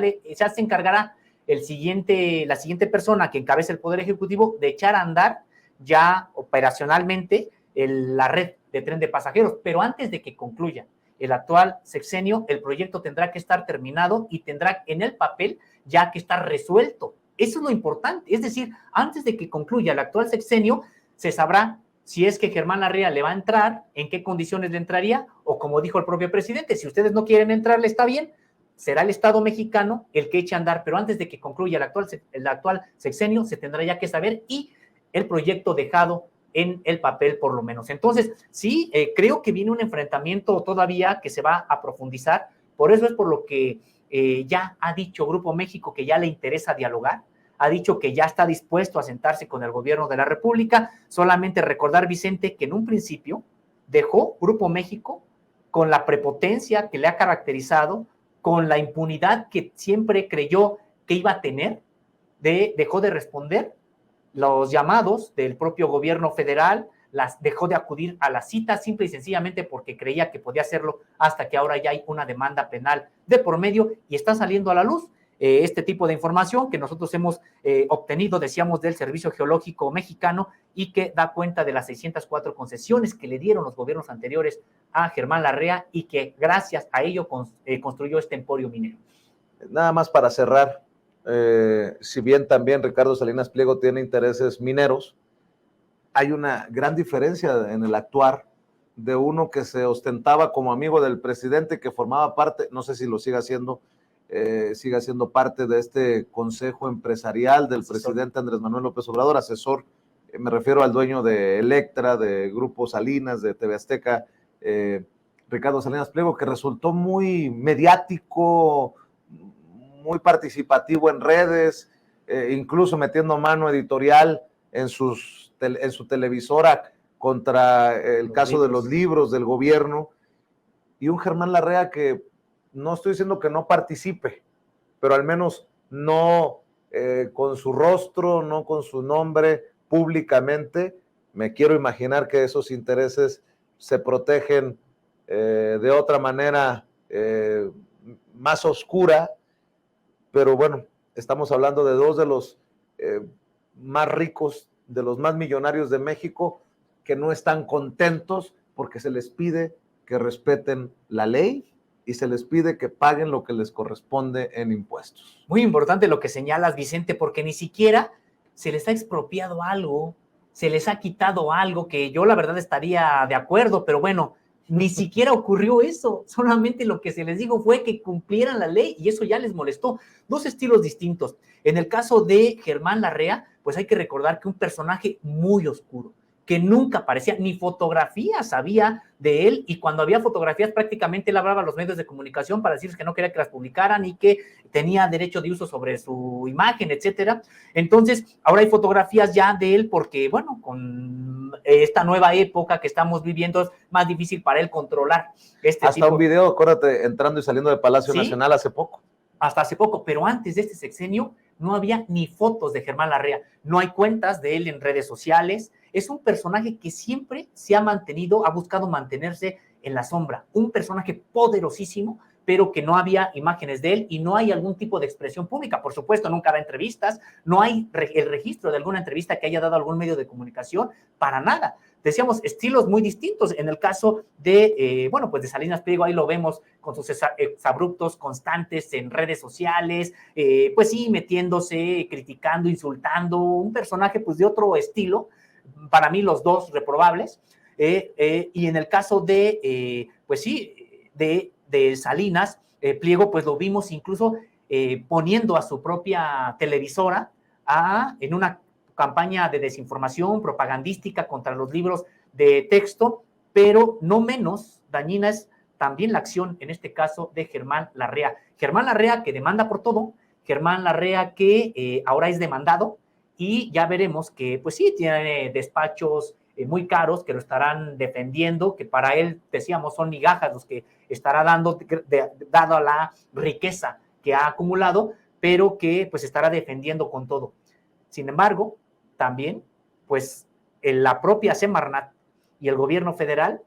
se encargará la siguiente persona que encabece el Poder Ejecutivo de echar a andar ya operacionalmente la red de tren de pasajeros, pero antes de que concluya el actual sexenio, el proyecto tendrá que estar terminado y tendrá en el papel ya que estar resuelto. Eso es lo importante, es decir, antes de que concluya el actual sexenio, se sabrá si es que Germán Larrea le va a entrar, en qué condiciones le entraría, o como dijo el propio presidente, si ustedes no quieren entrarle, está bien, será el Estado mexicano el que eche a andar, pero antes de que concluya el actual sexenio, se tendrá ya que saber y el proyecto dejado en el papel por lo menos. Entonces, sí, creo que viene un enfrentamiento todavía que se va a profundizar, por eso es por lo que ya ha dicho Grupo México que ya le interesa dialogar, ha dicho que ya está dispuesto a sentarse con el gobierno de la República. Solamente recordar, Vicente, que en un principio dejó Grupo México con la prepotencia que le ha caracterizado, con la impunidad que siempre creyó que iba a tener, dejó de responder los llamados del propio gobierno federal, dejó de acudir a las citas simple y sencillamente porque creía que podía hacerlo, hasta que ahora ya hay una demanda penal de por medio y está saliendo a la luz este tipo de información que nosotros hemos obtenido, decíamos, del Servicio Geológico Mexicano y que da cuenta de las 604 concesiones que le dieron los gobiernos anteriores a Germán Larrea y que gracias a ello construyó este emporio minero. Nada más para cerrar, si bien también Ricardo Salinas Pliego tiene intereses mineros, hay una gran diferencia en el actuar de uno que se ostentaba como amigo del presidente, que formaba parte, no sé si lo siga haciendo, siga siendo parte de este consejo empresarial del presidente Andrés Manuel López Obrador, asesor, me refiero al dueño de Electra, de Grupo Salinas, de TV Azteca, Ricardo Salinas Pliego, que resultó muy mediático, muy participativo en redes, incluso metiendo mano editorial en su televisora contra el caso de los libros del gobierno, y un Germán Larrea que no estoy diciendo que no participe, pero al menos no con su rostro, no con su nombre públicamente. Me quiero imaginar que esos intereses se protegen de otra manera más oscura, pero bueno, estamos hablando de dos de los más ricos, de los más millonarios de México, que no están contentos porque se les pide que respeten la ley y se les pide que paguen lo que les corresponde en impuestos. Muy importante lo que señalas, Vicente, porque ni siquiera se les ha expropiado algo, se les ha quitado algo, que yo la verdad estaría de acuerdo, pero bueno, ni siquiera ocurrió eso, solamente lo que se les dijo fue que cumplieran la ley y eso ya les molestó. Dos estilos distintos. En el caso de Germán Larrea, pues hay que recordar que un personaje muy oscuro, que nunca aparecía, ni fotografías había de él, y cuando había fotografías prácticamente él hablaba a los medios de comunicación para decirles que no quería que las publicaran y que tenía derecho de uso sobre su imagen, etcétera. Entonces, ahora hay fotografías ya de él porque, bueno, con esta nueva época que estamos viviendo es más difícil para él controlar Hasta tipo. Un video, acuérdate, entrando y saliendo de Palacio ¿Sí? Nacional hace poco. Hasta hace poco, pero antes de este sexenio no había ni fotos de Germán Larrea, no hay cuentas de él en redes sociales. Es un personaje que siempre se ha mantenido, ha buscado mantenerse en la sombra, un personaje poderosísimo, pero que no había imágenes de él y no hay algún tipo de expresión pública. Por supuesto, nunca da entrevistas, no hay el registro de alguna entrevista que haya dado algún medio de comunicación, para nada. Decíamos, estilos muy distintos. En el caso de, bueno, pues de Salinas Pliego, ahí lo vemos con sus exabruptos constantes en redes sociales, pues sí, metiéndose, criticando, insultando, un personaje pues de otro estilo, para mí los dos reprobables, y en el caso de, pues sí, de Salinas Pliego, pues lo vimos incluso poniendo a su propia televisora en una campaña de desinformación propagandística contra los libros de texto, pero no menos dañina es también la acción, en este caso, de Germán Larrea. Germán Larrea que demanda por todo, Germán Larrea que ahora es demandado, y ya veremos que, pues sí, tiene despachos muy caros que lo estarán defendiendo, que para él, decíamos, son migajas los que estará dando, dado a la riqueza que ha acumulado, pero que pues estará defendiendo con todo. Sin embargo, también, pues la propia Semarnat y el gobierno federal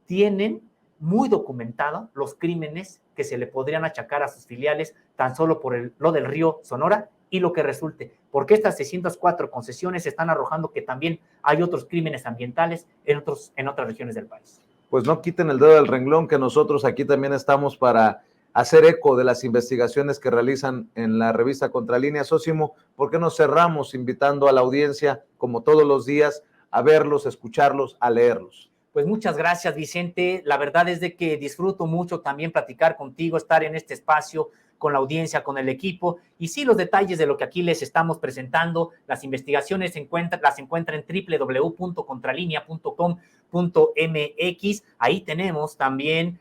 tienen muy documentado los crímenes que se le podrían achacar a sus filiales tan solo por lo del río Sonora y lo que resulte, porque estas 604 concesiones están arrojando que también hay otros crímenes ambientales en otras regiones del país. Pues no quiten el dedo del renglón, que nosotros aquí también estamos para hacer eco de las investigaciones que realizan en la revista Contralínea. Sósimo, ¿por qué no cerramos invitando a la audiencia, como todos los días, a verlos, a escucharlos, a leerlos? Pues muchas gracias, Vicente. La verdad es de que disfruto mucho también platicar contigo, estar en este espacio con la audiencia, con el equipo, y sí, los detalles de lo que aquí les estamos presentando, las investigaciones las encuentran en www.contralinea.com.mx. Ahí tenemos también,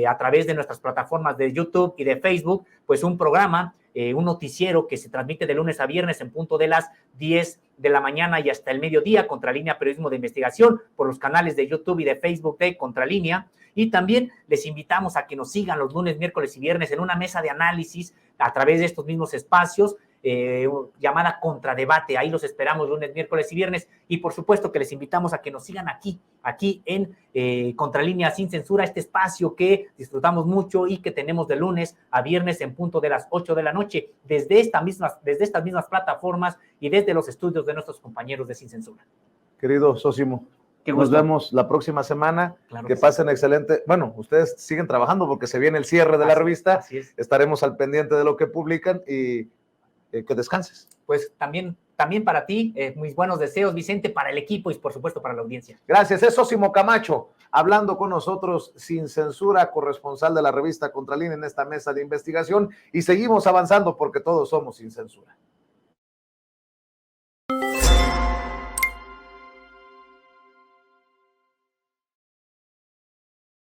a través de nuestras plataformas de YouTube y de Facebook, pues un programa, un noticiero que se transmite de lunes a viernes en punto de las 10 de la mañana y hasta el mediodía, Contralínea Periodismo de Investigación, por los canales de YouTube y de Facebook de Contralínea. Y también les invitamos a que nos sigan los lunes, miércoles y viernes en una mesa de análisis a través de estos mismos espacios, llamada Contradebate. Ahí los esperamos lunes, miércoles y viernes. Y por supuesto que les invitamos a que nos sigan aquí en Contralínea Sin Censura, este espacio que disfrutamos mucho y que tenemos de lunes a viernes en punto de las 8 de la noche, desde estas mismas plataformas y desde los estudios de nuestros compañeros de Sin Censura. Querido Sósimo, nos vemos la próxima semana. Claro que pasen excelente. Bueno, ustedes siguen trabajando porque se viene el cierre de la revista. Así es. Estaremos al pendiente de lo que publican y que descanses. Pues también para ti, mis buenos deseos, Vicente, para el equipo y por supuesto para la audiencia. Gracias. Es Sósimo Camacho hablando con nosotros, Sin Censura, corresponsal de la revista Contralínea en esta mesa de investigación, y seguimos avanzando porque todos somos sin censura.